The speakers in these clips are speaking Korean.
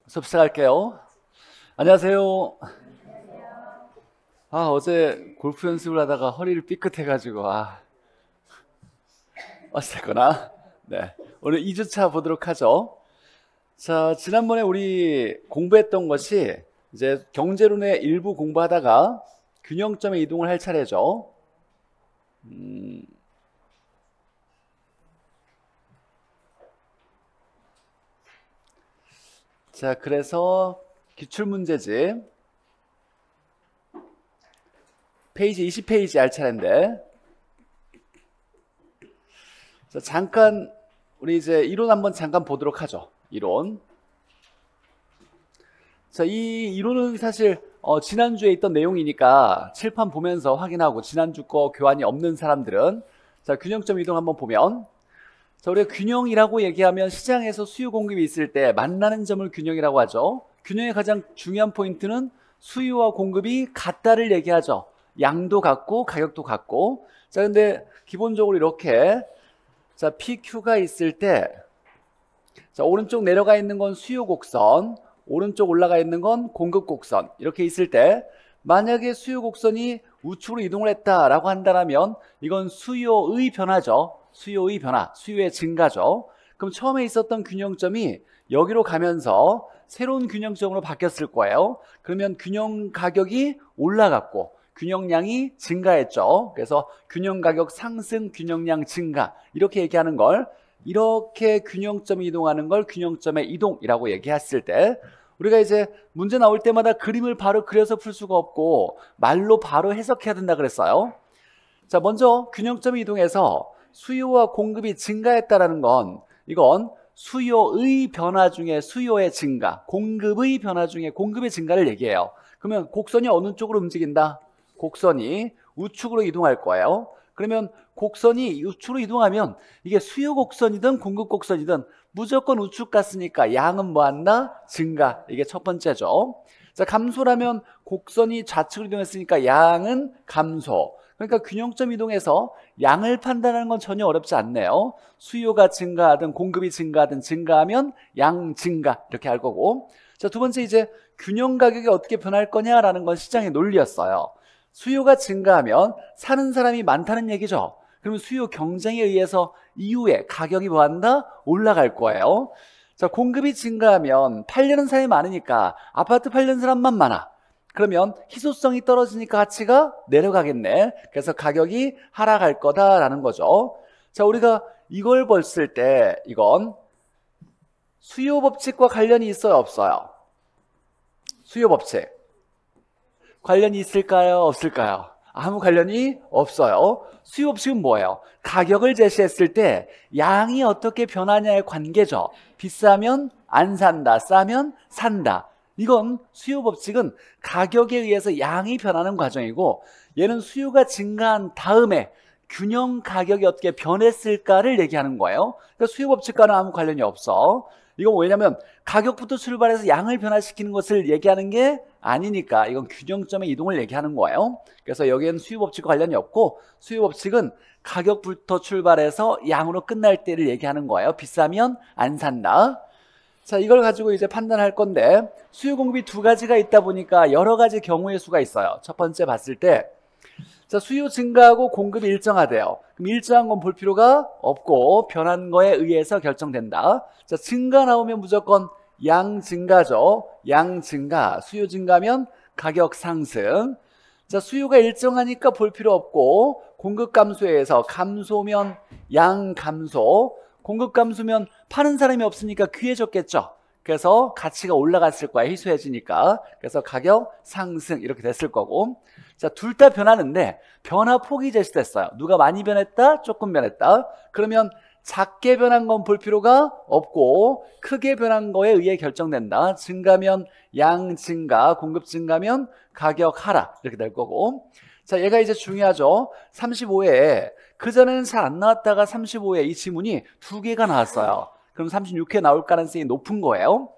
수업 시작할게요. 안녕하세요. 어제 골프 연습을 하다가 허리를 삐끗해가지고, 어쨌거나. 네. 오늘 2주차 보도록 하죠. 자, 지난번에 우리 공부했던 것이 이제 경제론의 일부 공부하다가 균형점에 이동을 할 차례죠. 자, 그래서 기출문제집 페이지 20페이지 할 차례인데, 자, 잠깐 우리 이제 이론 한번 잠깐 보도록 하죠. 이론. 자, 이 이론은 사실 지난주에 있던 내용이니까 칠판 보면서 확인하고, 지난주 거 교환이 없는 사람들은 자, 균형점 이동 한번 보면, 자, 우리가 균형이라고 얘기하면 시장에서 수요 공급이 있을 때 만나는 점을 균형이라고 하죠. 균형의 가장 중요한 포인트는 수요와 공급이 같다를 얘기하죠. 양도 같고 가격도 같고. 자, 근데 기본적으로 이렇게, 자, PQ가 있을 때, 자, 오른쪽 내려가 있는 건 수요 곡선, 오른쪽 올라가 있는 건 공급 곡선, 이렇게 있을 때 만약에 수요 곡선이 우측으로 이동을 했다라고 한다면 이건 수요의 변화죠. 수요의 변화, 수요의 증가죠. 그럼 처음에 있었던 균형점이 여기로 가면서 새로운 균형점으로 바뀌었을 거예요. 그러면 균형 가격이 올라갔고 균형량이 증가했죠. 그래서 균형 가격 상승, 균형량 증가, 이렇게 얘기하는 걸, 이렇게 균형점이 이동하는 걸 균형점의 이동이라고 얘기했을 때, 우리가 이제 문제 나올 때마다 그림을 바로 그려서 풀 수가 없고 말로 바로 해석해야 된다 그랬어요. 자, 먼저 균형점이 이동해서 수요와 공급이 증가했다라는 건, 이건 수요의 변화 중에 수요의 증가, 공급의 변화 중에 공급의 증가를 얘기해요. 그러면 곡선이 어느 쪽으로 움직인다? 곡선이 우측으로 이동할 거예요. 그러면 곡선이 우측으로 이동하면 이게 수요 곡선이든 공급 곡선이든 무조건 우측 갔으니까 양은 뭐한다? 증가. 이게 첫 번째죠. 자, 감소라면 곡선이 좌측으로 이동했으니까 양은 감소. 그러니까 균형점 이동해서 양을 판단하는 건 전혀 어렵지 않네요. 수요가 증가하든 공급이 증가하든 증가하면 양 증가, 이렇게 할 거고. 자, 두 번째, 이제 균형 가격이 어떻게 변할 거냐라는 건 시장의 논리였어요. 수요가 증가하면 사는 사람이 많다는 얘기죠. 그러면 수요 경쟁에 의해서 이후에 가격이 뭐한다? 올라갈 거예요. 자, 공급이 증가하면 팔려는 사람이 많으니까 아파트 팔려는 사람만 많아. 그러면 희소성이 떨어지니까 가치가 내려가겠네. 그래서 가격이 하락할 거다라는 거죠. 자, 우리가 이걸 봤을 때 이건 수요 법칙과 관련이 있어요, 없어요? 수요 법칙 관련이 있을까요, 없을까요? 아무 관련이 없어요. 수요 법칙은 뭐예요? 가격을 제시했을 때 양이 어떻게 변하냐의 관계죠. 비싸면 안 산다, 싸면 산다. 이건 수요 법칙은 가격에 의해서 양이 변하는 과정이고, 얘는 수요가 증가한 다음에 균형 가격이 어떻게 변했을까를 얘기하는 거예요. 그러니까 수요 법칙과는 아무 관련이 없어. 이건 왜냐면 가격부터 출발해서 양을 변화시키는 것을 얘기하는 게 아니니까 이건 균형점의 이동을 얘기하는 거예요. 그래서 여기에는 수요 법칙과 관련이 없고, 수요 법칙은 가격부터 출발해서 양으로 끝날 때를 얘기하는 거예요. 비싸면 안 산다. 자, 이걸 가지고 이제 판단할 건데, 수요 공급이 두 가지가 있다 보니까 여러 가지 경우의 수가 있어요. 첫 번째 봤을 때, 자, 수요 증가하고 공급이 일정하대요. 그럼 일정한 건 볼 필요가 없고 변한 거에 의해서 결정된다. 자, 증가 나오면 무조건 양 증가죠. 양 증가. 수요 증가면 가격 상승. 자, 수요가 일정하니까 볼 필요 없고, 공급 감소에 의해서 감소면 양 감소. 공급 감소면 파는 사람이 없으니까 귀해졌겠죠. 그래서 가치가 올라갔을 거야, 희소해지니까. 그래서 가격 상승, 이렇게 됐을 거고. 자, 둘 다 변하는데 변화폭이 제시됐어요. 누가 많이 변했다, 조금 변했다. 그러면 작게 변한 건 볼 필요가 없고 크게 변한 거에 의해 결정된다. 증가면 양 증가, 공급 증가면 가격 하락, 이렇게 될 거고. 자, 얘가 이제 중요하죠. 35회에 그전에는 잘 안 나왔다가 35회 이 지문이 두 개가 나왔어요. 그럼 36회 나올 가능성이 높은 거예요.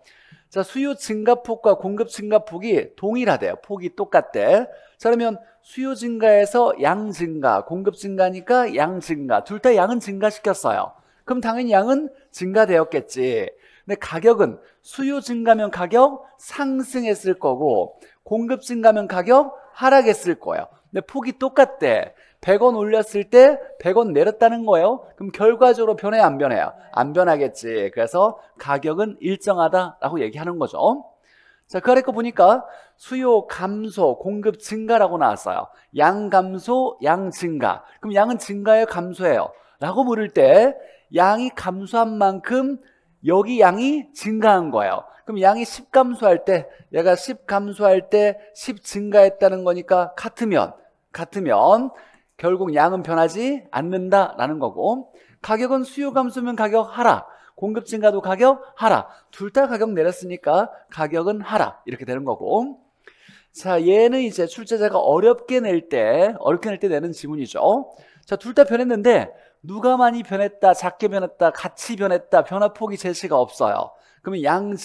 자, 수요 증가폭과 공급 증가폭이 동일하대요. 폭이 똑같대. 자, 그러면 수요 증가에서 양 증가, 공급 증가니까 양 증가. 둘 다 양은 증가시켰어요. 그럼 당연히 양은 증가되었겠지. 근데 가격은 수요 증가면 가격 상승했을 거고 공급 증가면 가격 하락했을 거예요. 근데 폭이 똑같대. 100원 올렸을 때 100원 내렸다는 거예요. 그럼 결과적으로 변해요, 안 변해요? 안 변하겠지. 그래서 가격은 일정하다라고 얘기하는 거죠. 자, 그 아래 거 보니까 수요 감소, 공급 증가라고 나왔어요. 양 감소, 양 증가. 그럼 양은 증가예요, 감소해요? 라고 물을 때 양이 감소한 만큼 여기 양이 증가한 거예요. 그럼 양이 10 감소할 때, 얘가 10 감소할 때 10 증가했다는 거니까 같으면 결국 양은 변하지 않는다라는 거고, 가격은 수요 감소면 가격 하락, 공급 증가도 가격 하락. 둘 다 가격 내렸으니까 가격은 하락. 이렇게 되는 거고. 자, 얘는 이제 출제자가 어렵게 낼 때 내는 지문이죠. 자, 둘 다 변했는데 누가 많이 변했다, 작게 변했다, 같이 변했다, 변화폭이 제시가 없어요. 그러면 양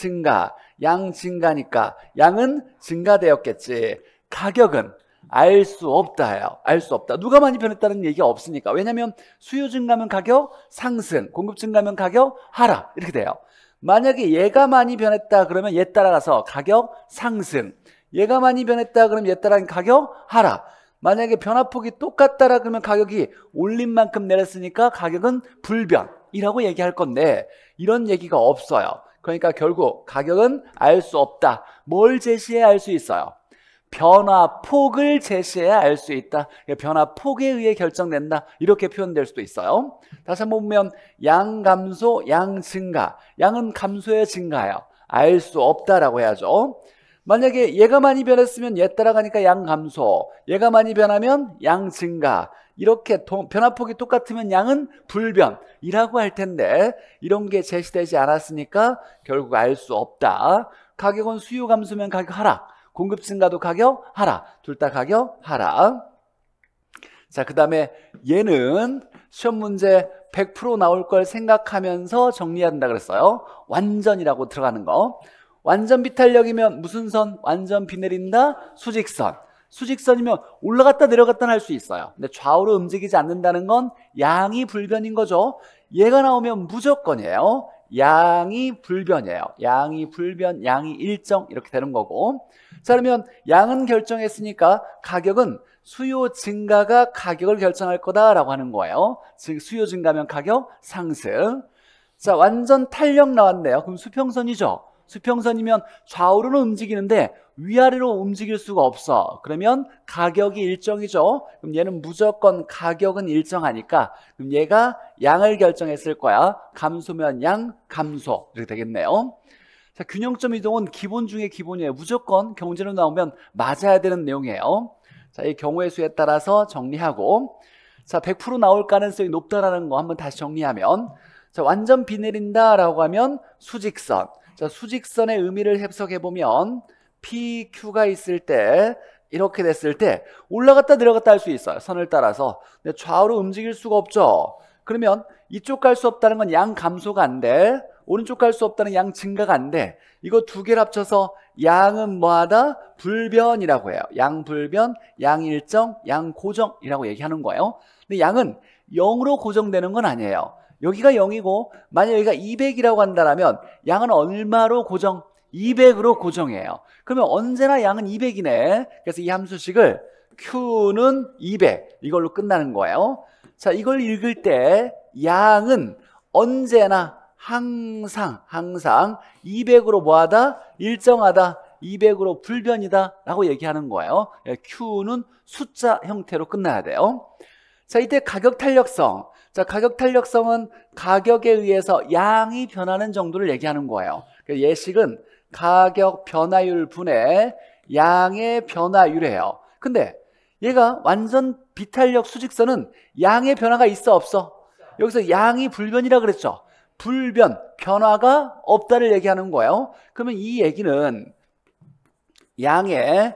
증가니까 양은 증가되었겠지. 가격은 알 수 없다예요. 알 수 없다. 누가 많이 변했다는 얘기가 없으니까. 왜냐하면 수요 증가면 가격 상승, 공급 증가면 가격 하락 이렇게 돼요. 만약에 얘가 많이 변했다 그러면 얘 따라가서 가격 상승, 얘가 많이 변했다 그러면 얘 따라가는 가격 하락. 만약에 변화폭이 똑같다라 그러면 가격이 올린 만큼 내렸으니까 가격은 불변이라고 얘기할 건데 이런 얘기가 없어요. 그러니까 결국 가격은 알 수 없다. 뭘 제시해야 알 수 있어요? 변화폭을 제시해야 알 수 있다. 변화폭에 의해 결정된다. 이렇게 표현될 수도 있어요. 다시 한번 보면 양 감소, 양 증가. 양은 감소해 증가해요. 알 수 없다라고 해야죠. 만약에 얘가 많이 변했으면 얘 따라가니까 양 감소, 얘가 많이 변하면 양 증가. 이렇게 변화폭이 똑같으면 양은 불변이라고 할 텐데 이런 게 제시되지 않았으니까 결국 알 수 없다. 가격은 수요 감소면 가격 하락, 공급 증가도 가격 하락. 둘 다 가격 하락. 자, 그 다음에 얘는 시험 문제 100% 나올 걸 생각하면서 정리한다 그랬어요. 완전이라고 들어가는 거. 완전 비탄력이면 무슨 선? 완전 비 내린다? 수직선. 수직선이면 올라갔다 내려갔다 할 수 있어요. 근데 좌우로 움직이지 않는다는 건 양이 불변인 거죠. 얘가 나오면 무조건이에요. 양이 불변이에요. 양이 불변, 양이 일정 이렇게 되는 거고. 자, 그러면 양은 결정했으니까 가격은 수요 증가가 가격을 결정할 거다라고 하는 거예요. 즉 수요 증가면 가격 상승. 자, 완전 탄력 나왔네요. 그럼 수평선이죠. 수평선이면 좌우로는 움직이는데 위아래로 움직일 수가 없어. 그러면 가격이 일정이죠. 그럼 얘는 무조건 가격은 일정하니까 그럼 얘가 양을 결정했을 거야. 감소면 양, 감소 이렇게 되겠네요. 자, 균형점 이동은 기본 중에 기본이에요. 무조건 경제로 나오면 맞아야 되는 내용이에요. 자, 이 경우의 수에 따라서 정리하고, 자, 100% 나올 가능성이 높다라는 거 한번 다시 정리하면, 자, 완전 비 내린다라고 하면 수직선. 자, 수직선의 의미를 해석해 보면 PQ가 있을 때 이렇게 됐을 때 올라갔다 내려갔다 할 수 있어요. 선을 따라서. 근데 좌우로 움직일 수가 없죠. 그러면 이쪽 갈 수 없다는 건 양 감소가 안 돼. 오른쪽 갈 수 없다는 양 증가가 안 돼. 이거 두 개를 합쳐서 양은 뭐하다? 불변이라고 해요. 양 불변, 양 일정, 양 고정이라고 얘기하는 거예요. 근데 양은 0으로 고정되는 건 아니에요. 여기가 0이고 만약 여기가 200이라고 한다면 양은 얼마로 고정? 200으로 고정해요. 그러면 언제나 양은 200이네. 그래서 이 함수식을 Q는 200 이걸로 끝나는 거예요. 자, 이걸 읽을 때 양은 언제나 항상 200으로 뭐하다? 일정하다. 200으로 불변이다 라고 얘기하는 거예요. Q는 숫자 형태로 끝나야 돼요. 자, 이때 가격 탄력성. 자, 가격 탄력성은 가격에 의해서 양이 변하는 정도를 얘기하는 거예요. 예식은 가격 변화율 분의 양의 변화율이에요. 근데 얘가 완전 비탄력 수직선은 양의 변화가 있어 없어? 여기서 양이 불변이라 그랬죠. 불변, 변화가 없다를 얘기하는 거예요. 그러면 이 얘기는 양의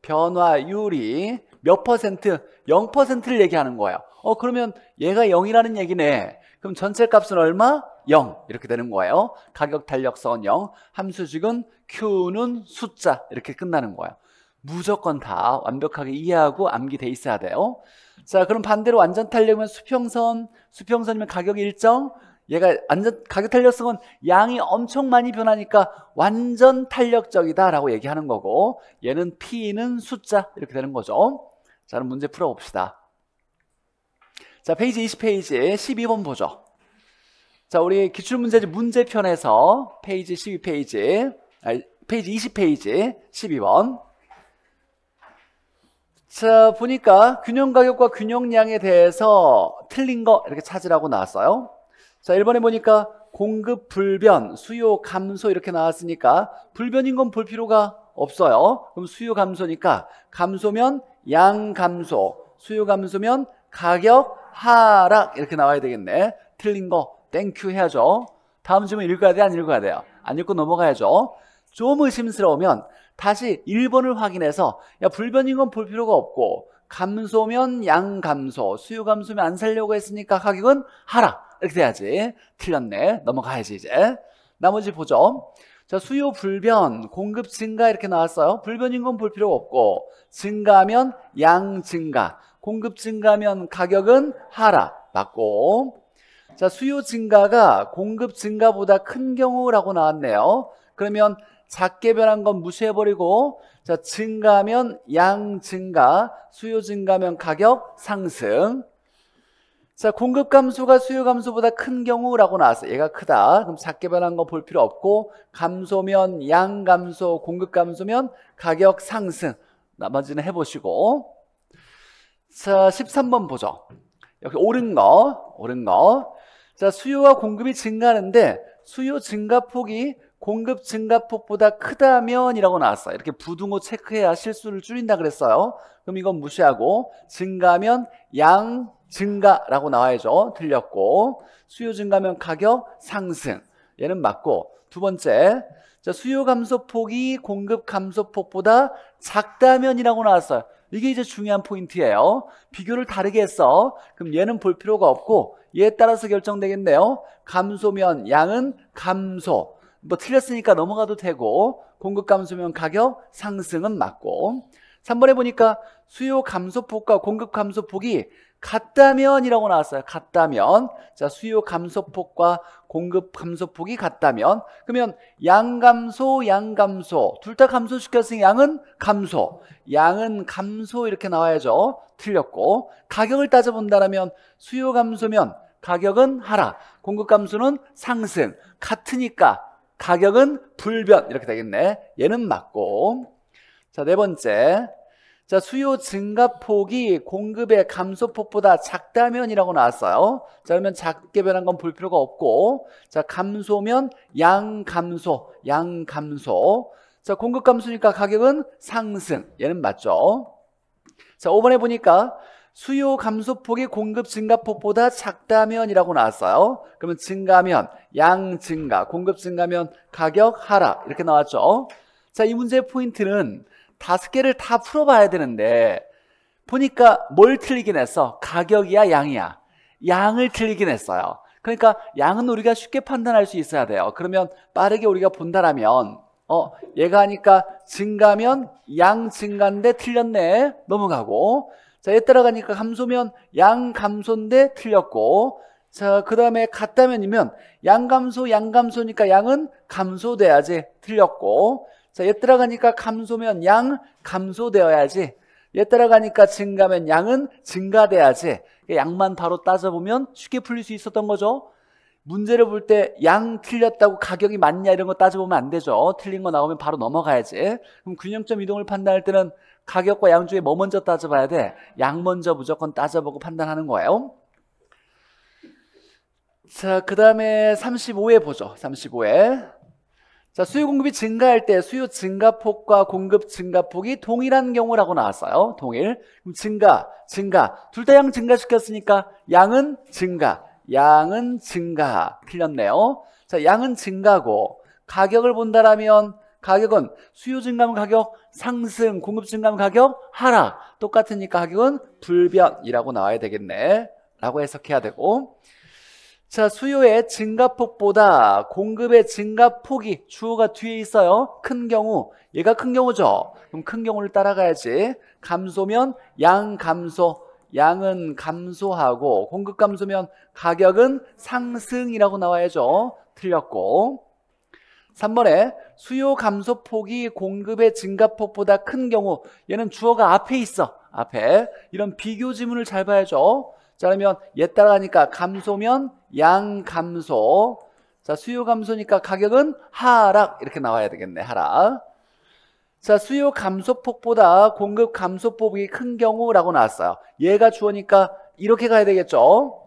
변화율이 몇 퍼센트? 0%를 얘기하는 거예요. 그러면 얘가 0이라는 얘기네. 그럼 전체 값은 얼마? 0 이렇게 되는 거예요. 가격 탄력성은 0, 함수식은 Q는 숫자 이렇게 끝나는 거예요. 무조건 다 완벽하게 이해하고 암기돼 있어야 돼요. 자, 그럼 반대로 완전 탄력이면 수평선이면 가격 일정, 얘가 완전 가격 탄력성은 양이 엄청 많이 변하니까 완전 탄력적이다 라고 얘기하는 거고, 얘는 P는 숫자 이렇게 되는 거죠. 자, 그럼 문제 풀어봅시다. 자, 페이지 20페이지 12번 보죠. 자, 우리 기출문제집 문제편에서 페이지 12페이지, 페이지 20페이지 12번. 자, 보니까 균형가격과 균형량에 대해서 틀린 거 이렇게 찾으라고 나왔어요. 자, 1번에 보니까 공급 불변, 수요 감소 이렇게 나왔으니까 불변인 건 볼 필요가 없어요. 그럼 수요 감소니까 감소면 양 감소, 수요 감소면 가격 하락 이렇게 나와야 되겠네. 틀린 거 땡큐 해야죠. 다음 질문 읽어야 돼, 안 읽어야 돼요? 안 읽고 넘어가야죠. 좀 의심스러우면 다시 1번을 확인해서 야, 불변인 건 볼 필요가 없고 감소면 양 감소, 수요 감소면 안 살려고 했으니까 가격은 하락 이렇게 돼야지. 틀렸네. 넘어가야지 이제. 나머지 보죠. 자, 수요 불변, 공급 증가 이렇게 나왔어요. 불변인 건 볼 필요가 없고 증가하면 양 증가, 공급 증가하면 가격은 하락 맞고. 자, 수요 증가가 공급 증가보다 큰 경우라고 나왔네요. 그러면 작게 변한 건 무시해버리고, 자, 증가하면 양 증가, 수요 증가하면 가격 상승. 자, 공급 감소가 수요 감소보다 큰 경우라고 나왔어요. 얘가 크다. 그럼 작게 변한 거 볼 필요 없고, 감소면 양 감소, 공급 감소면 가격 상승. 나머지는 해보시고. 자, 13번 보죠. 여기 옳은 거. 자, 수요와 공급이 증가하는데 수요 증가폭이 공급 증가폭보다 크다면 이라고 나왔어요. 이렇게 부등호 체크해야 실수를 줄인다 그랬어요. 그럼 이건 무시하고 증가하면 양 증가라고 나와야죠. 틀렸고. 수요 증가하면 가격 상승. 얘는 맞고. 두 번째, 자, 수요 감소폭이 공급 감소폭보다 작다면이라고 나왔어요. 이게 이제 중요한 포인트예요. 비교를 다르게 했어. 그럼 얘는 볼 필요가 없고 얘에 따라서 결정되겠네요. 감소면 양은 감소. 뭐 틀렸으니까 넘어가도 되고, 공급 감소면 가격 상승은 맞고. 3번에 보니까 수요 감소폭과 공급 감소폭이 같다면 이라고 나왔어요. 같다면. 자, 수요 감소폭과 공급 감소폭이 같다면, 그러면 양 감소, 양 감소 둘 다 감소시켰으니 양은 감소, 양은 감소 이렇게 나와야죠. 틀렸고. 가격을 따져본다면 수요 감소면 가격은 하락, 공급 감소는 상승. 같으니까 가격은 불변 이렇게 되겠네. 얘는 맞고. 자, 네 번째. 자, 수요 증가폭이 공급의 감소폭보다 작다면이라고 나왔어요. 자, 그러면 작게 변한 건 볼 필요가 없고, 자, 감소면 양 감소, 양 감소. 자, 공급 감소니까 가격은 상승. 얘는 맞죠. 자, 5번에 보니까 수요 감소폭이 공급 증가폭보다 작다면이라고 나왔어요. 그러면 증가하면 양 증가, 공급 증가하면 가격 하락 이렇게 나왔죠. 자, 이 문제의 포인트는 5개를 다 풀어봐야 되는데 보니까 뭘 틀리긴 했어? 가격이야 양이야? 양을 틀리긴 했어요. 그러니까 양은 우리가 쉽게 판단할 수 있어야 돼요. 그러면 빠르게 우리가 본다라면 얘가 하니까 증가면 양 증가인데 틀렸네. 넘어가고. 자, 얘 따라가니까 감소면 양 감소인데 틀렸고. 자, 그 다음에 같다면이면 양 감소, 양 감소니까 양은 감소돼야지. 틀렸고. 자, 얘 따라가니까 감소면 양 감소되어야지. 얘 따라가니까 증가면 양은 증가돼야지. 양만 바로 따져보면 쉽게 풀릴 수 있었던 거죠. 문제를 볼 때 양 틀렸다고 가격이 맞냐 이런 거 따져보면 안 되죠. 틀린 거 나오면 바로 넘어가야지. 그럼 균형점 이동을 판단할 때는 가격과 양 중에 뭐 먼저 따져봐야 돼? 양 먼저 무조건 따져보고 판단하는 거예요. 자, 그 다음에 35회 보죠. 35회. 자, 수요 공급이 증가할 때 수요 증가폭과 공급 증가폭이 동일한 경우라고 나왔어요. 동일. 그럼 증가. 둘 다 양 증가시켰으니까 양은 증가. 양은 증가. 틀렸네요. 자, 양은 증가고 가격을 본다라면 가격은 수요 증가하면 가격 상승, 공급 증가하면 가격 하락. 똑같으니까 가격은 불변이라고 나와야 되겠네. 라고 해석해야 되고. 자, 수요의 증가폭보다 공급의 증가폭이 주어가 뒤에 있어요. 큰 경우. 얘가 큰 경우죠. 그럼 큰 경우를 따라가야지. 감소면 양 감소, 양은 감소하고 공급 감소면 가격은 상승이라고 나와야죠. 틀렸고 3번에 수요 감소폭이 공급의 증가폭보다 큰 경우 얘는 주어가 앞에 있어. 앞에 이런 비교 지문을 잘 봐야죠. 자 그러면 얘 따라가니까 감소면 양 감소. 자 수요 감소니까 가격은 하락 이렇게 나와야 되겠네. 하락. 자 수요 감소폭보다 공급 감소폭이 큰 경우라고 나왔어요. 얘가 주어니까 이렇게 가야 되겠죠.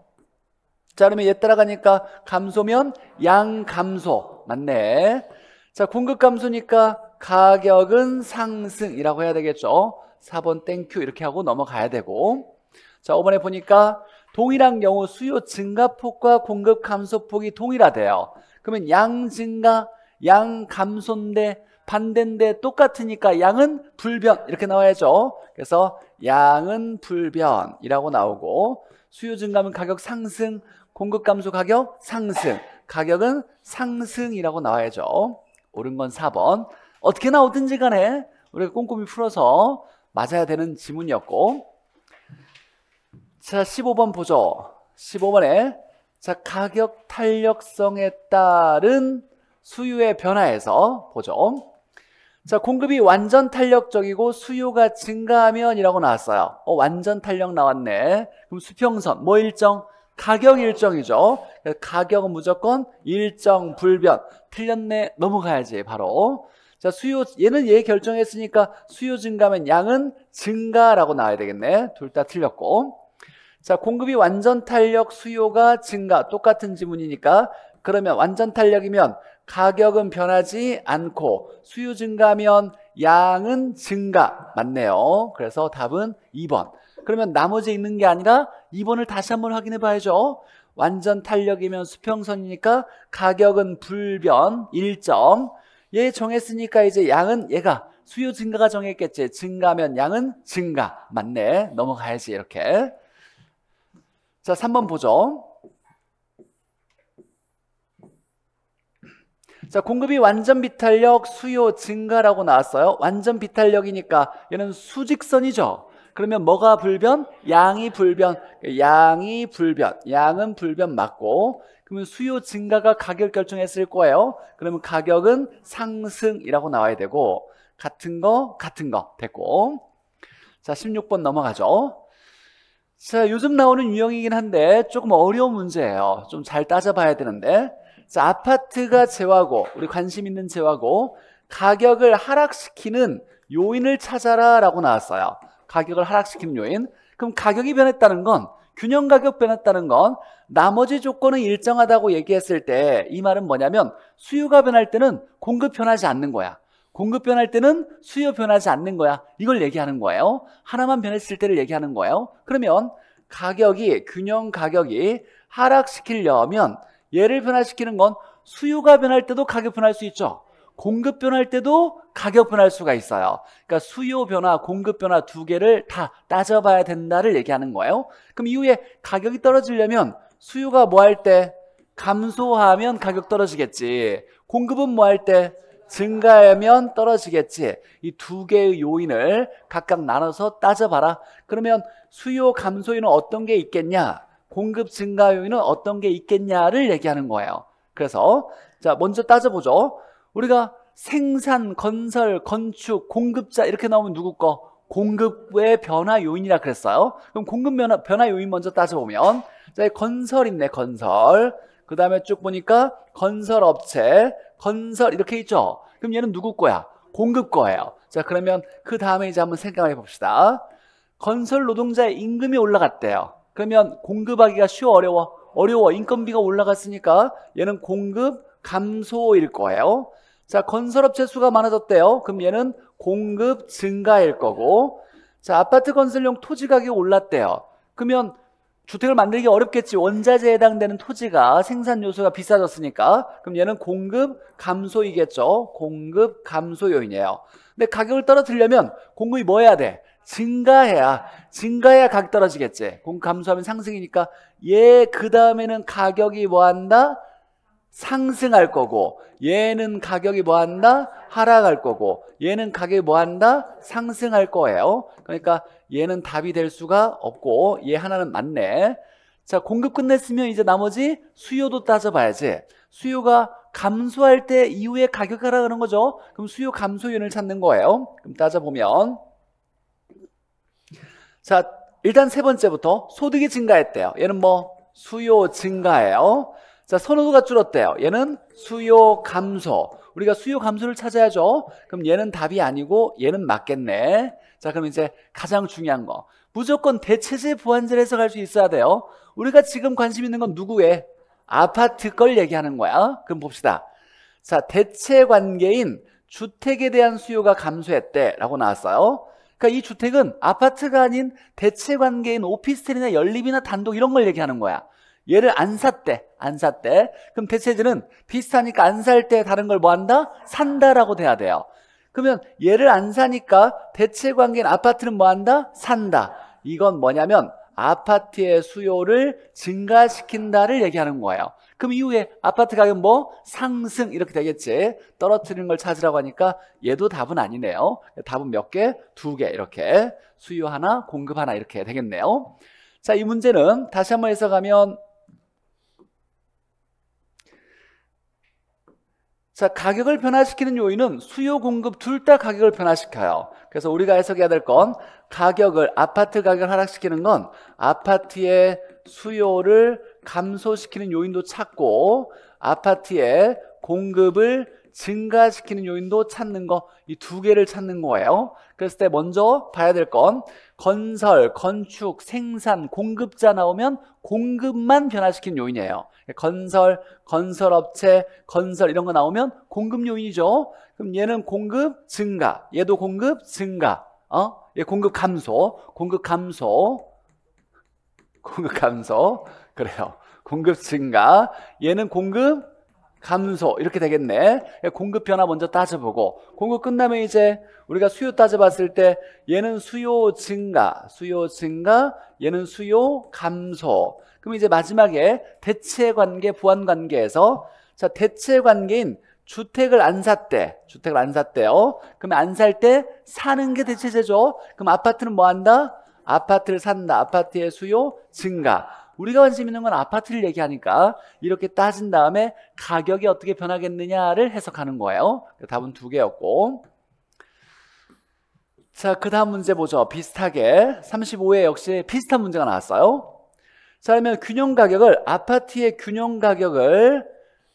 자 그러면 얘 따라가니까 감소면 양 감소 맞네. 자 공급 감소니까 가격은 상승이라고 해야 되겠죠. 4번 땡큐 이렇게 하고 넘어가야 되고 자 5번에 보니까 동일한 경우 수요 증가폭과 공급 감소폭이 동일하대요. 그러면 양 증가 양 감소인데 반대인데 똑같으니까 양은 불변 이렇게 나와야죠. 그래서 양은 불변이라고 나오고 수요 증가면 가격 상승 공급 감소 가격 상승 가격은 상승이라고 나와야죠. 옳은 건 4번. 어떻게 나오든지 간에 우리가 꼼꼼히 풀어서 맞아야 되는 지문이었고 자 15번 보죠. 15번에 자 가격 탄력성에 따른 수요의 변화에서 보죠. 자 공급이 완전 탄력적이고 수요가 증가하면 이라고 나왔어요. 완전 탄력 나왔네. 그럼 수평선 뭐 일정? 가격 일정이죠. 가격은 무조건 일정 불변. 틀렸네. 넘어가야지 바로. 자 수요 얘는 얘 결정했으니까 수요 증가면 양은 증가라고 나와야 되겠네. 둘 다 틀렸고. 자 공급이 완전 탄력 수요가 증가 똑같은 지문이니까 그러면 완전 탄력이면 가격은 변하지 않고 수요 증가면 양은 증가 맞네요. 그래서 답은 2번. 그러면 나머지 있는 게 아니라 2번을 다시 한번 확인해 봐야죠. 완전 탄력이면 수평선이니까 가격은 불변 일정. 얘 정했으니까 이제 양은 얘가 수요 증가가 정했겠지. 증가면 양은 증가 맞네. 넘어가야지 이렇게. 자 3번 보죠. 자 공급이 완전 비탄력 수요 증가라고 나왔어요. 완전 비탄력이니까 얘는 수직선이죠. 그러면 뭐가 불변? 양이 불변. 양이 불변. 양은 불변 맞고 그러면 수요 증가가 가격 결정했을 거예요. 그러면 가격은 상승이라고 나와야 되고 같은 거 됐고 자 16번 넘어가죠. 자 요즘 나오는 유형이긴 한데 조금 어려운 문제예요. 좀 잘 따져봐야 되는데 자 아파트가 재화고 우리 관심 있는 재화고 가격을 하락시키는 요인을 찾아라 라고 나왔어요. 가격을 하락시키는 요인. 그럼 가격이 변했다는 건 균형 가격 변했다는 건 나머지 조건은 일정하다고 얘기했을 때 이 말은 뭐냐면 수요가 변할 때는 공급 변하지 않는 거야. 공급 변할 때는 수요 변하지 않는 거야. 이걸 얘기하는 거예요. 하나만 변했을 때를 얘기하는 거예요. 그러면 가격이 균형 가격이 하락시키려면 얘를 변화시키는 건 수요가 변할 때도 가격 변할 수 있죠. 공급 변할 때도 가격 변할 수가 있어요. 그러니까 수요 변화, 공급 변화 두 개를 다 따져봐야 된다를 얘기하는 거예요. 그럼 이후에 가격이 떨어지려면 수요가 뭐 할 때? 감소하면 가격 떨어지겠지. 공급은 뭐 할 때? 증가하면 떨어지겠지. 이 두 개의 요인을 각각 나눠서 따져봐라. 그러면 수요 감소 요인은 어떤 게 있겠냐? 공급 증가 요인은 어떤 게 있겠냐를 얘기하는 거예요. 그래서 자 먼저 따져보죠. 우리가 생산, 건설, 건축, 공급자 이렇게 나오면 누구 거? 공급의 변화 요인이라 그랬어요. 그럼 공급 변화 요인 먼저 따져보면 자 건설 있네. 건설. 그 다음에 쭉 보니까 건설업체, 건설 이렇게 있죠. 그럼 얘는 누구 거야? 공급 거예요. 자 그러면 그 다음에 이제 한번 생각해 봅시다. 건설 노동자의 임금이 올라갔대요. 그러면 공급하기가 쉬워 어려워? 어려워. 인건비가 올라갔으니까 얘는 공급 감소일 거예요. 자 건설업체 수가 많아졌대요. 그럼 얘는 공급 증가일 거고 자 아파트 건설용 토지 가격이 올랐대요. 그러면 주택을 만들기 어렵겠지. 원자재에 해당되는 토지가 생산 요소가 비싸졌으니까 그럼 얘는 공급 감소이겠죠. 공급 감소 요인이에요. 근데 가격을 떨어뜨리려면 공급이 뭐 해야 돼? 증가해야 가격 떨어지겠지. 공급 감소하면 상승이니까 얘 그 다음에는 가격이 뭐 한다? 상승할 거고 얘는 가격이 뭐 한다? 하락할 거고 얘는 가격이 뭐 한다? 상승할 거예요. 그러니까 얘는 답이 될 수가 없고 얘 하나는 맞네. 자, 공급 끝냈으면 이제 나머지 수요도 따져봐야지. 수요가 감소할 때 이후에 가격 하라 그런 거죠. 그럼 수요 감소 요인을 찾는 거예요. 그럼 따져보면 자, 일단 세 번째부터 소득이 증가했대요. 얘는 뭐 수요 증가예요. 자, 선호도가 줄었대요. 얘는 수요 감소. 우리가 수요 감소를 찾아야죠. 그럼 얘는 답이 아니고 얘는 맞겠네. 자, 그럼 이제 가장 중요한 거, 무조건 대체제 보완제를 해석할 수 있어야 돼요. 우리가 지금 관심 있는 건 누구의? 아파트 걸 얘기하는 거야. 그럼 봅시다. 자, 대체 관계인 주택에 대한 수요가 감소했대 라고 나왔어요. 그러니까 이 주택은 아파트가 아닌 대체 관계인 오피스텔이나 연립이나 단독 이런 걸 얘기하는 거야. 얘를 안 샀대. 그럼 대체제는 비슷하니까 안 살 때 다른 걸 뭐 한다? 산다라고 돼야 돼요. 그러면 얘를 안 사니까 대체 관계인 아파트는 뭐 한다? 산다. 이건 뭐냐면 아파트의 수요를 증가시킨다를 얘기하는 거예요. 그럼 이후에 아파트 가격 뭐? 상승 이렇게 되겠지. 떨어뜨리는 걸 찾으라고 하니까 얘도 답은 아니네요. 답은 몇 개? 2개 이렇게. 수요 하나, 공급 하나 이렇게 되겠네요. 자, 이 문제는 다시 한번 해석하면 자, 가격을 변화시키는 요인은 수요, 공급 둘 다 가격을 변화시켜요. 그래서 우리가 해석해야 될 건 아파트 가격을 하락시키는 건 아파트의 수요를 감소시키는 요인도 찾고 아파트의 공급을 증가시키는 요인도 찾는 거, 이 2개를 찾는 거예요. 그랬을 때 먼저 봐야 될 건 건설, 건축, 생산, 공급자 나오면 공급만 변화시키는 요인이에요. 건설업체, 건설 이런 거 나오면 공급 요인이죠. 그럼 얘는 공급 증가, 얘도 공급 증가, 얘 공급 감소, 그래요. 공급 증가, 얘는 공급 감소 이렇게 되겠네. 공급 변화 먼저 따져보고 공급 끝나면 이제 우리가 수요 따져봤을 때 얘는 수요 증가, 얘는 수요 감소. 그럼 이제 마지막에 대체 관계, 보완 관계에서 자, 대체 관계인 주택을 안 샀대요. 그러면 안 살 때 사는 게 대체제죠. 그럼 아파트는 뭐 한다? 아파트를 산다. 아파트의 수요 증가. 우리가 관심 있는 건 아파트를 얘기하니까 이렇게 따진 다음에 가격이 어떻게 변하겠느냐를 해석하는 거예요. 답은 2개였고. 자, 그 다음 문제 보죠. 비슷하게 35회 역시 비슷한 문제가 나왔어요. 자, 그러면 아파트의 균형 가격을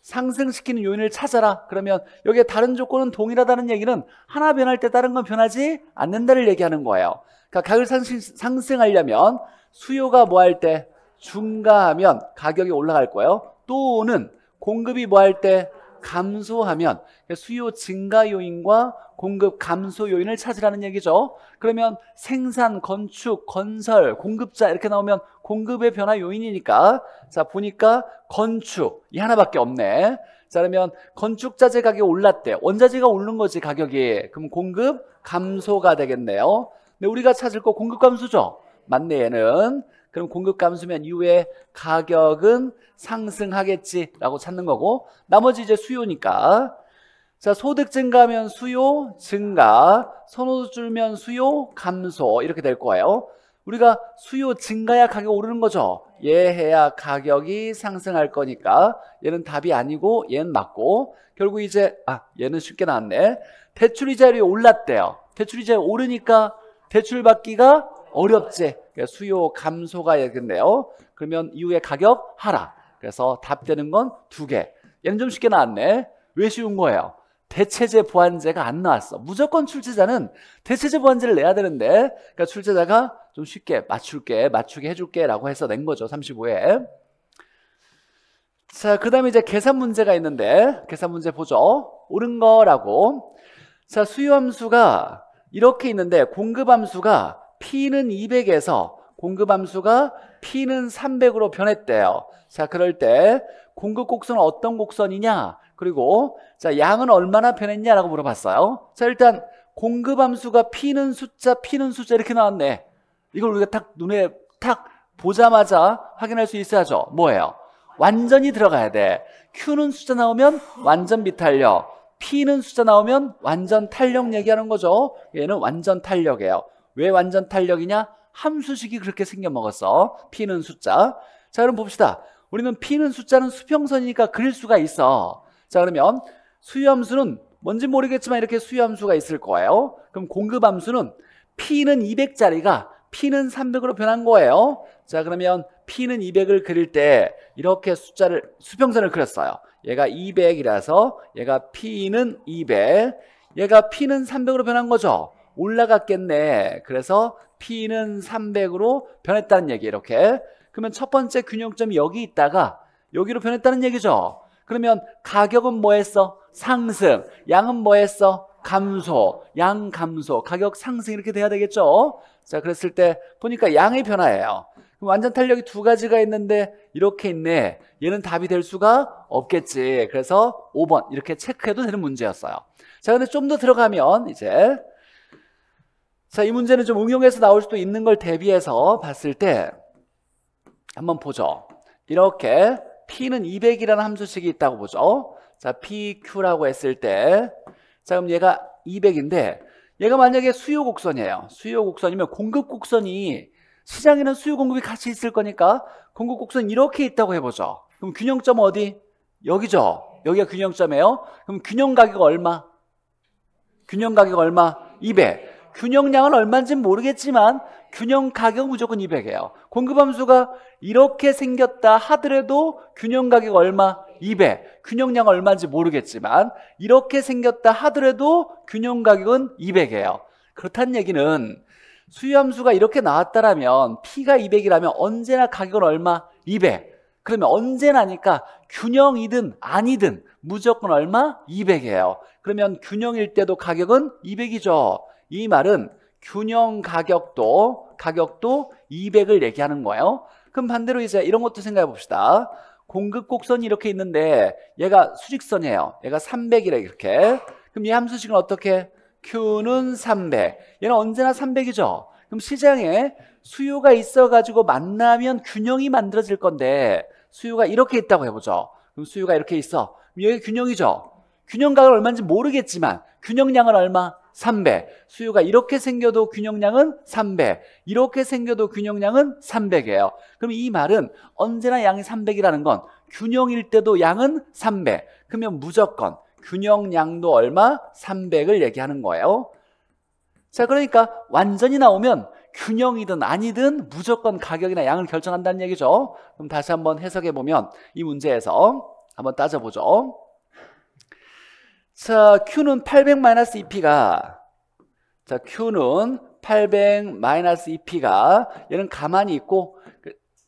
상승시키는 요인을 찾아라. 그러면 여기에 다른 조건은 동일하다는 얘기는 하나 변할 때 다른 건 변하지 않는다를 얘기하는 거예요. 그러니까 가격을 상승하려면 수요가 뭐 할 때? 증가하면 가격이 올라갈 거예요. 또는 공급이 뭐 할 때? 감소하면 수요 증가 요인과 공급 감소 요인을 찾으라는 얘기죠. 그러면 생산, 건축, 건설, 공급자 이렇게 나오면 공급의 변화 요인이니까 자, 보니까 건축 이 하나밖에 없네. 자, 그러면 건축자재 가격이 올랐대. 원자재가 오른 거지 가격이. 그럼 공급 감소가 되겠네요. 근데 우리가 찾을 거 공급 감소죠. 맞네 얘는. 그럼 공급 감소면 이후에 가격은 상승하겠지라고 찾는 거고 나머지 이제 수요니까 자, 소득 증가하면 수요 증가, 선호도 줄면 수요 감소 이렇게 될 거예요. 우리가 수요 증가야 가격 오르는 거죠. 얘 해야 가격이 상승할 거니까 얘는 답이 아니고 얘는 맞고 결국 이제 얘는 쉽게 나왔네. 대출이자율이 올랐대요. 대출이자율이 오르니까 대출 받기가 어렵지. 수요 감소가 되겠네요. 그러면 이후에 가격 하락. 그래서 답 되는 건 2개. 얘는 좀 쉽게 나왔네. 왜 쉬운 거예요? 대체제 보완제가 안 나왔어. 무조건 출제자는 대체제 보완제를 내야 되는데 그러니까 출제자가 좀 쉽게 맞추게 해줄게 라고 해서 낸 거죠. 35회. 자, 그 다음에 이제 계산 문제가 있는데 계산 문제 보죠. 옳은 거라고. 자, 수요 함수가 이렇게 있는데 공급 함수가 P는 200에서 공급 함수가 P는 300으로 변했대요. 자, 그럴 때 공급 곡선은 어떤 곡선이냐? 그리고 자, 양은 얼마나 변했냐라고 물어봤어요. 자, 일단 공급 함수가 P는 숫자 이렇게 나왔네. 이걸 우리가 딱 눈에 탁 보자마자 확인할 수 있어야죠. 뭐예요? 완전히 들어가야 돼. Q는 숫자 나오면 완전 비탄력, P는 숫자 나오면 완전 탄력 얘기하는 거죠. 얘는 완전 탄력이에요. 왜 완전 탄력이냐? 함수식이 그렇게 생겨 먹었어. P는 숫자. 자, 그럼 봅시다. 우리는 P는 숫자는 수평선이니까 그릴 수가 있어. 자, 그러면 수유함수는 뭔지 모르겠지만 이렇게 수유함수가 있을 거예요. 그럼 공급함수는 P는 200짜리가 P는 300으로 변한 거예요. 자, 그러면 P는 200을 그릴 때 이렇게 수평선을 그렸어요. 얘가 200이라서 얘가 P는 200, 얘가 P는 300으로 변한 거죠. 올라갔겠네. 그래서 P는 300으로 변했다는 얘기. 이렇게. 그러면 첫 번째 균형점이 여기 있다가 여기로 변했다는 얘기죠. 그러면 가격은 뭐 했어? 상승. 양은 뭐 했어? 감소. 양 감소. 가격 상승 이렇게 돼야 되겠죠. 자, 그랬을 때 보니까 양의 변화예요. 그럼 완전 탄력이 두 가지가 있는데 이렇게 있네. 얘는 답이 될 수가 없겠지. 그래서 5번 이렇게 체크해도 되는 문제였어요. 자, 근데 좀 더 들어가면 이제 자, 이 문제는 좀 응용해서 나올 수도 있는 걸 대비해서 봤을 때 한번 보죠. 이렇게 P는 200이라는 함수식이 있다고 보죠. 자, PQ라고 했을 때 자, 그럼 얘가 200인데 얘가 만약에 수요 곡선이에요. 수요 곡선이면 공급 곡선이 시장에는 수요 공급이 같이 있을 거니까 공급 곡선 이렇게 있다고 해보죠. 그럼 균형점 어디? 여기죠. 여기가 균형점이에요. 그럼 균형 가격 얼마? 균형 가격 얼마? 200. 균형량은 얼마인지는 모르겠지만 균형 가격은 무조건 200이에요. 공급함수가 이렇게 생겼다 하더라도 균형 가격 얼마? 200. 균형량 얼마인지 모르겠지만 이렇게 생겼다 하더라도 균형 가격은 200이에요. 그렇다는 얘기는 수요함수가 이렇게 나왔다라면 P가 200이라면 언제나 가격은 얼마? 200. 그러면 언제나니까 균형이든 아니든 무조건 얼마? 200이에요. 그러면 균형일 때도 가격은 200이죠. 이 말은 균형 가격도 200을 얘기하는 거예요. 그럼 반대로 이제 이런 것도 생각해 봅시다. 공급 곡선이 이렇게 있는데 얘가 수직선이에요. 얘가 300이래 이렇게. 그럼 이 함수식은 어떻게? Q는 300. 얘는 언제나 300이죠. 그럼 시장에 수요가 있어가지고 만나면 균형이 만들어질 건데 수요가 이렇게 있다고 해보죠. 그럼 수요가 이렇게 있어. 그럼 여기 균형이죠. 균형 가격은 얼마인지 모르겠지만 균형량은 얼마? 300. 수요가 이렇게 생겨도 균형량은 300. 이렇게 생겨도 균형량은 300이에요. 그럼 이 말은 언제나 양이 300이라는 건 균형일 때도 양은 300. 그러면 무조건 균형량도 얼마? 300을 얘기하는 거예요. 자, 그러니까 완전히 나오면 균형이든 아니든 무조건 가격이나 양을 결정한다는 얘기죠. 그럼 다시 한번 해석해 보면 이 문제에서 한번 따져보죠. 자, Q는 800-2P가 자, Q는 800-2P가 얘는 가만히 있고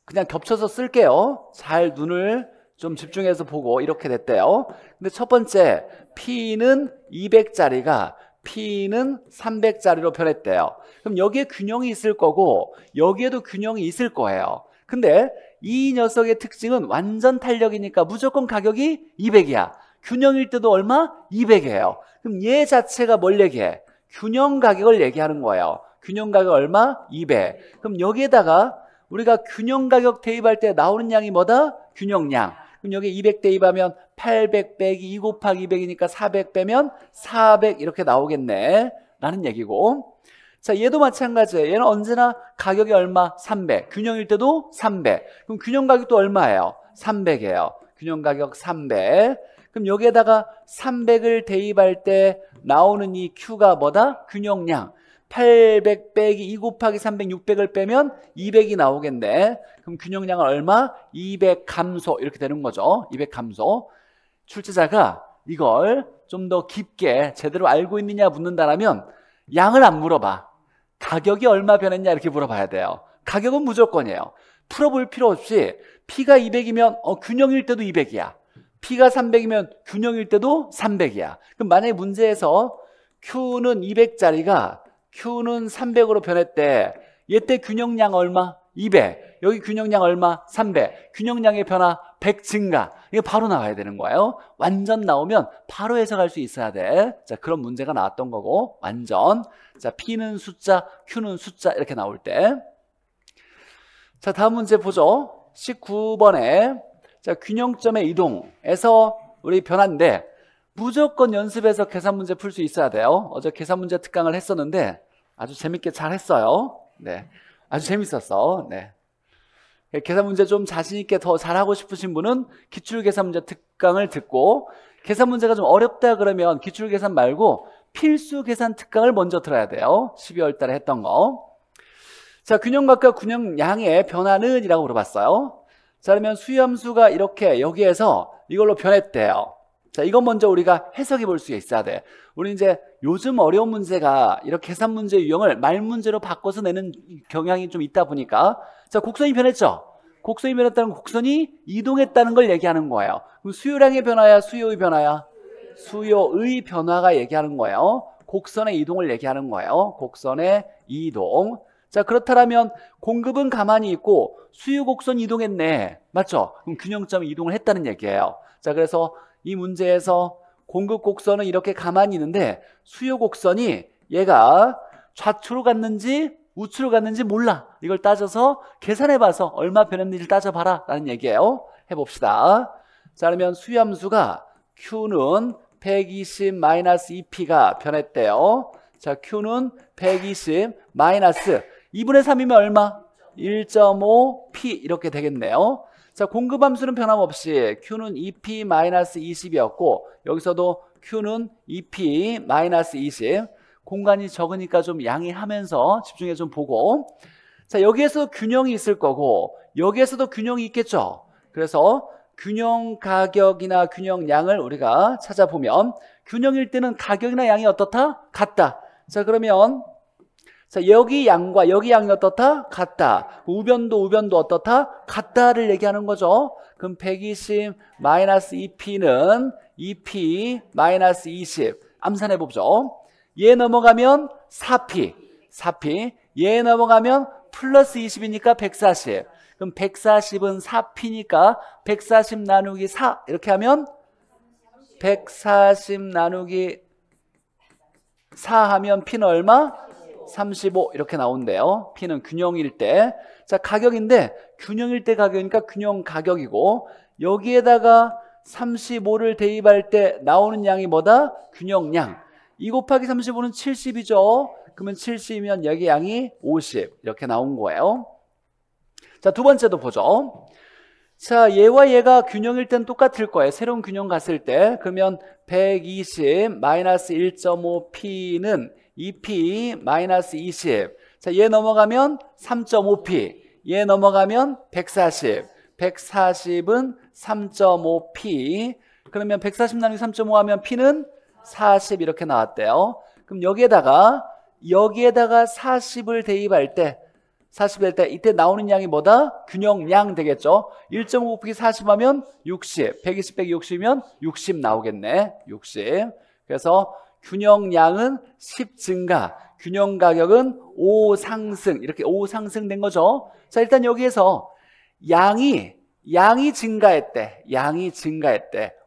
그냥 겹쳐서 쓸게요. 잘 눈을 좀 집중해서 보고 이렇게 됐대요. 근데 첫 번째 P는 200짜리가 P는 300짜리로 변했대요. 그럼 여기에 균형이 있을 거고 여기에도 균형이 있을 거예요. 근데 이 녀석의 특징은 완전 탄력이니까 무조건 가격이 200이야. 균형일 때도 얼마? 200이에요. 그럼 얘 자체가 뭘 얘기해? 균형 가격을 얘기하는 거예요. 균형 가격 얼마? 200. 그럼 여기에다가 우리가 균형 가격 대입할 때 나오는 양이 뭐다? 균형량. 그럼 여기 200 대입하면 800 빼기 2 곱하기 200이니까 400 빼면 400 이렇게 나오겠네 라는 얘기고, 자, 얘도 마찬가지예요. 얘는 언제나 가격이 얼마? 300. 균형일 때도 300. 그럼 균형 가격도 얼마예요? 300이에요. 균형 가격 300. 그럼 여기에다가 300을 대입할 때 나오는 이 Q가 뭐다? 균형량. 800 빼기 2 곱하기 300, 600을 빼면 200이 나오겠네. 그럼 균형량은 얼마? 200 감소 이렇게 되는 거죠. 200 감소. 출제자가 이걸 좀 더 깊게 제대로 알고 있느냐 묻는다라면 양을 안 물어봐. 가격이 얼마 변했냐 이렇게 물어봐야 돼요. 가격은 무조건이에요. 풀어볼 필요 없이 P가 200이면 균형일 때도 200이야. P가 300이면 균형일 때도 300이야. 그럼 만약에 문제에서 Q는 200짜리가 Q는 300으로 변했대. 얘때 균형량 얼마? 200. 여기 균형량 얼마? 300. 균형량의 변화 100 증가. 이게 바로 나와야 되는 거예요. 완전 나오면 바로 해석할 수 있어야 돼. 자, 그런 문제가 나왔던 거고, 완전. 자, P는 숫자, Q는 숫자 이렇게 나올 때. 자, 다음 문제 보죠. 19번에 자, 균형점의 이동에서 우리 변화인데 무조건 연습해서 계산 문제 풀 수 있어야 돼요. 어제 계산 문제 특강을 했었는데 아주 재밌게 잘 했어요. 네. 아주 재밌었어. 네. 계산 문제 좀 자신있게 더 잘하고 싶으신 분은 기출계산 문제 특강을 듣고, 계산 문제가 좀 어렵다 그러면 기출계산 말고 필수계산 특강을 먼저 들어야 돼요. 12월 달에 했던 거. 자, 균형값과 균형량의 변화는 이라고 물어봤어요. 자, 그러면 수렴수가 이렇게 여기에서 이걸로 변했대요. 자, 이건 먼저 우리가 해석해 볼 수 있어야 돼. 우리 이제 요즘 어려운 문제가 이렇게 계산 문제 유형을 말 문제로 바꿔서 내는 경향이 좀 있다 보니까, 자, 곡선이 변했죠? 곡선이 변했다는 곡선이 이동했다는 걸 얘기하는 거예요. 그럼 수요량의 변화야, 수요의 변화야? 수요의 변화가 얘기하는 거예요. 곡선의 이동을 얘기하는 거예요. 곡선의 이동. 자, 그렇다면 공급은 가만히 있고 수요 곡선 이동했네. 맞죠? 그럼 균형점이 이동을 했다는 얘기예요. 자, 그래서 이 문제에서 공급 곡선은 이렇게 가만히 있는데 수요 곡선이 얘가 좌측으로 갔는지 우측으로 갔는지 몰라. 이걸 따져서 계산해봐서 얼마 변했는지 따져봐라 라는 얘기예요. 해봅시다. 자, 그러면 수요함수가 Q는 120-2P가 변했대요. 자, Q는 120 마이너스 2분의 3이면 얼마? 1.5P 이렇게 되겠네요. 자, 공급함수는 변함없이 Q는 2P-20이었고 여기서도 Q는 2P-20. 공간이 적으니까 좀 양해하면서 집중해 좀 보고, 자, 여기에서 균형이 있을 거고 여기에서도 균형이 있겠죠. 그래서 균형 가격이나 균형량을 우리가 찾아보면 균형일 때는 가격이나 양이 어떻다? 같다. 자, 그러면 자, 여기 양과 여기 양이 어떻다? 같다. 우변도 어떻다? 같다를 얘기하는 거죠. 그럼 120-2P는 2P-20 암산해보죠. 얘 넘어가면 4P 얘 넘어가면 플러스 20이니까 140. 그럼 140은 4P니까 140 나누기 4 이렇게 하면 140 나누기 4 하면 P는 얼마? 35 이렇게 나온대요. P는 균형일 때. 자, 가격인데 균형일 때 가격이니까 균형 가격이고 여기에다가 35를 대입할 때 나오는 양이 뭐다? 균형량. 2 곱하기 35는 70이죠. 그러면 70이면 여기 양이 50 이렇게 나온 거예요. 자, 두 번째도 보죠. 자, 얘와 얘가 균형일 땐 똑같을 거예요. 새로운 균형 갔을 때. 그러면 120-1.5P는 2P-20. 자, 얘 넘어가면 3.5P. 얘 넘어가면 140. 140은 3.5P. 그러면 140 나누기 3.5 하면 P는 40 이렇게 나왔대요. 그럼 여기에다가 40을 대입할 때 40 될 때 이때 나오는 양이 뭐다? 균형량 되겠죠. 1.5 곱하기 40 하면 60. 120 빼기 60이면 60 나오겠네. 60. 그래서 균형량은 10 증가, 균형 가격은 5 상승. 이렇게 5 상승된 거죠. 자, 일단 여기에서 양이 증가했대.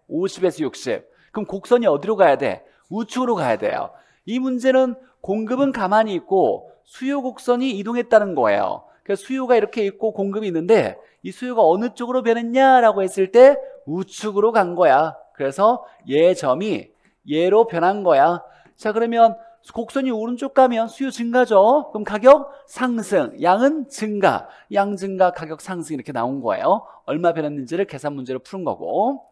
50에서 60. 그럼 곡선이 어디로 가야 돼? 우측으로 가야 돼요. 이 문제는 공급은 가만히 있고 수요 곡선이 이동했다는 거예요. 그래서 수요가 이렇게 있고 공급이 있는데 이 수요가 어느 쪽으로 변했냐라고 했을 때 우측으로 간 거야. 그래서 얘 점이 얘로 변한 거야. 자, 그러면 곡선이 오른쪽 가면 수요 증가죠. 그럼 가격 상승, 양은 증가, 양 증가, 가격 상승 이렇게 나온 거예요. 얼마 변했는지를 계산 문제로 푸는 거고.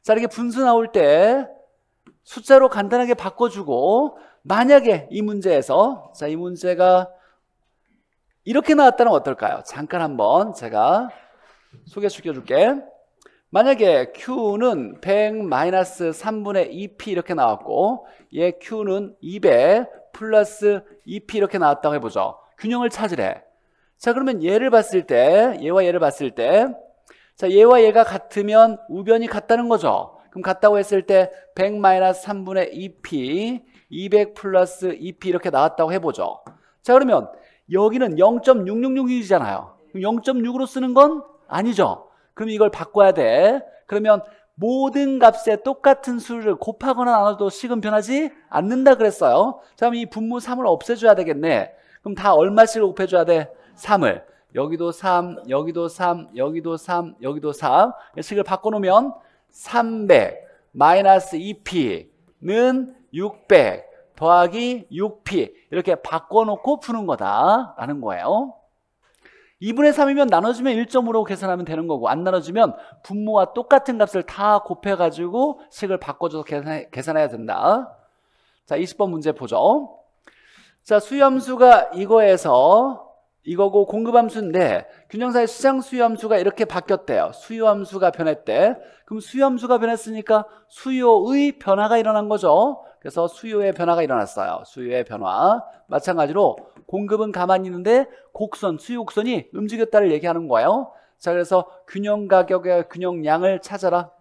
자, 이렇게 분수 나올 때 숫자로 간단하게 바꿔주고, 만약에 이 문제에서, 자, 이 문제가 이렇게 나왔다면 어떨까요? 잠깐 한번 제가 소개시켜 줄게. 만약에 Q는 100-3분의 2P 이렇게 나왔고, 얘 Q는 200 플러스 2P 이렇게 나왔다고 해보죠. 균형을 찾으래. 자, 그러면 얘를 봤을 때, 얘와 얘를 봤을 때, 자, 얘와 얘가 같으면 우변이 같다는 거죠. 그럼 같다고 했을 때 100-3분의 2P 200 플러스 2P 이렇게 나왔다고 해보죠. 자, 그러면 여기는 0.666이잖아요. 0.6으로 쓰는 건 아니죠. 그럼 이걸 바꿔야 돼. 그러면 모든 값에 똑같은 수를 곱하거나 나눠도 식은 변하지 않는다 그랬어요. 자, 그럼 이 분모 3을 없애줘야 되겠네. 그럼 다 얼마씩 곱해줘야 돼? 3을. 여기도 3, 여기도 3, 여기도 3, 여기도 3. 식을 바꿔놓으면 300 마이너스 2P는 600 더하기 6P 이렇게 바꿔놓고 푸는 거다라는 거예요. 2분의 3이면 나눠주면 1.5로 계산하면 되는 거고, 안 나눠주면 분모와 똑같은 값을 다 곱해가지고 식을 바꿔줘서 계산해야 된다. 자, 20번 문제 보죠. 자, 수요함수가 이거에서 이거고 공급함수인데 균형사의 시장 수요함수가 이렇게 바뀌었대요. 수요함수가 변했대. 그럼 수요함수가 변했으니까 수요의 변화가 일어난 거죠. 그래서 수요의 변화가 일어났어요. 수요의 변화. 마찬가지로 공급은 가만히 있는데 곡선, 수요 곡선이 움직였다를 얘기하는 거예요. 자, 그래서 균형 가격의 균형량을 찾아라.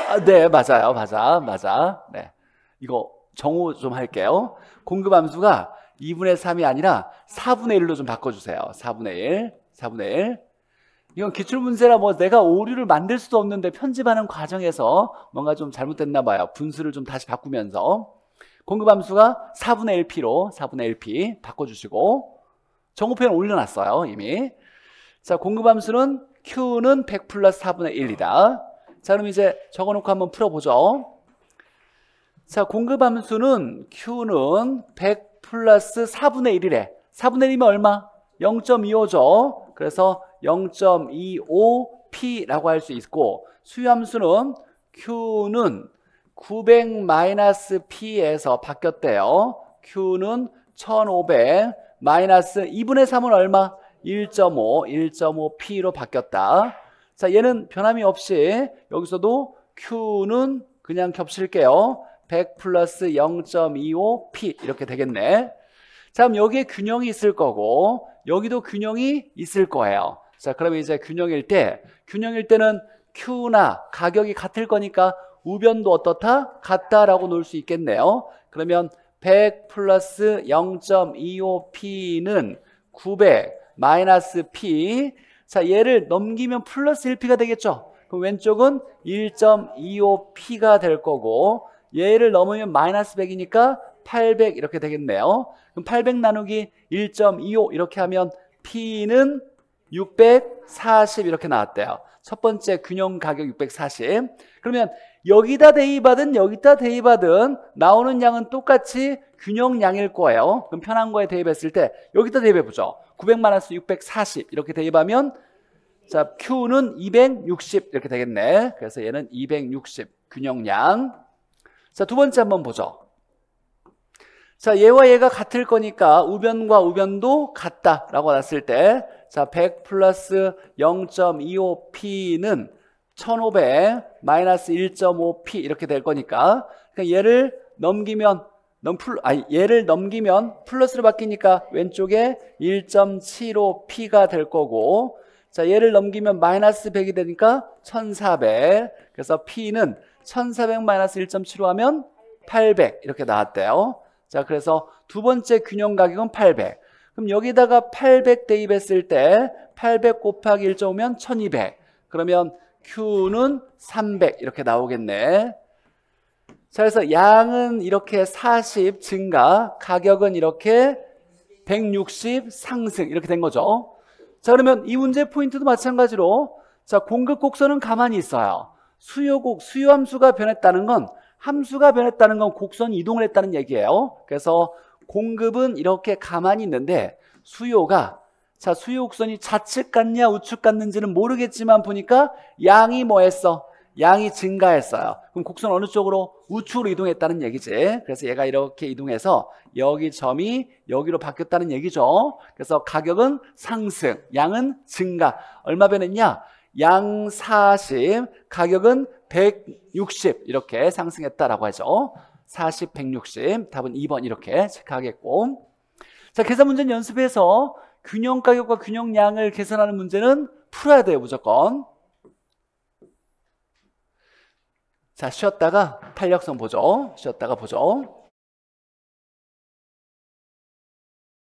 아, 네, 맞아요. 맞아. 네. 이거 정오 좀 할게요. 공급함수가 2분의 3이 아니라 4분의 1로 좀 바꿔주세요. 4분의 1. 이건 기출문제라 뭐 내가 오류를 만들 수도 없는데 편집하는 과정에서 뭔가 좀 잘못됐나 봐요. 분수를 좀 다시 바꾸면서. 공급함수가 4분의 1p로 4분의 1p 바꿔주시고, 정오표현 올려놨어요 이미. 자, 공급함수는 Q는 100 플러스 4분의 1이다. 자, 그럼 이제 적어놓고 한번 풀어보죠. 자, 공급함수는 Q는 100 플러스 4분의 1이래. 4분의 1이면 얼마? 0.25죠. 그래서 0.25p라고 할 수 있고, 수요함수는 Q는 900 마이너스 p에서 바뀌었대요. Q는 1500 마이너스 2분의 3은 얼마? 1.5p로 바뀌었다. 자, 얘는 변함이 없이 여기서도 Q는 그냥 겹칠게요. 100 플러스 0.25p 이렇게 되겠네. 자, 그럼 여기에 균형이 있을 거고 여기도 균형이 있을 거예요. 자, 그러면 이제 균형일 때는 Q나 가격이 같을 거니까 우변도 어떻다? 같다라고 놓을 수 있겠네요. 그러면 100 플러스 0.25p는 900 마이너스 p. 자, 얘를 넘기면 플러스 1p가 되겠죠. 그럼 왼쪽은 1.25p가 될 거고, 얘를 넘으면 마이너스 100이니까 800 이렇게 되겠네요. 그럼 800 나누기 1.25 이렇게 하면 p는 640 이렇게 나왔대요. 첫 번째 균형 가격 640. 그러면 여기다 대입하든 여기다 대입하든 나오는 양은 똑같이 균형량일 거예요. 그럼 편한 거에 대입했을 때 여기다 대입해보죠. 900 마이너스 640 이렇게 대입하면, 자, Q는 260 이렇게 되겠네. 그래서 얘는 260 균형량. 자, 두 번째 한번 보죠. 자, 얘와 얘가 같을 거니까 우변과 우변도 같다라고 놨을 때, 자, 100 플러스 0.25p는 1500 마이너스 1.5p 이렇게 될 거니까, 그러니까 얘를 넘기면 플러스로 바뀌니까 왼쪽에 1.75p가 될 거고, 자, 얘를 넘기면 마이너스 100이 되니까 1400. 그래서 p는 1400 마이너스 1.75 하면 800 이렇게 나왔대요. 자, 그래서 두 번째 균형 가격은 800. 그럼 여기다가 800 대입했을 때 800 곱하기 1.5면 1200. 그러면 Q는 300 이렇게 나오겠네. 자, 그래서 양은 이렇게 40 증가, 가격은 이렇게 160 상승 이렇게 된 거죠. 자, 그러면 이 문제 포인트도 마찬가지로, 자, 공급 곡선은 가만히 있어요. 수요함수가 변했다는 건, 함수가 변했다는 건 곡선이 이동을 했다는 얘기예요. 그래서 공급은 이렇게 가만히 있는데 수요가, 자, 수요 곡선이 좌측 갔냐 우측 갔는지는 모르겠지만 보니까 양이 뭐 했어? 양이 증가했어요. 그럼 곡선 어느 쪽으로? 우측으로 이동했다는 얘기지. 그래서 얘가 이렇게 이동해서 여기 점이 여기로 바뀌었다는 얘기죠. 그래서 가격은 상승, 양은 증가. 얼마 변했냐? 양 40, 가격은 160 이렇게 상승했다라고 하죠. 40, 160. 답은 2번 이렇게 체크하겠고. 자, 계산 문제는 연습해서 균형 가격과 균형량을 계산하는 문제는 풀어야 돼요, 무조건. 자, 쉬었다가 탄력성 보죠. 쉬었다가 보죠.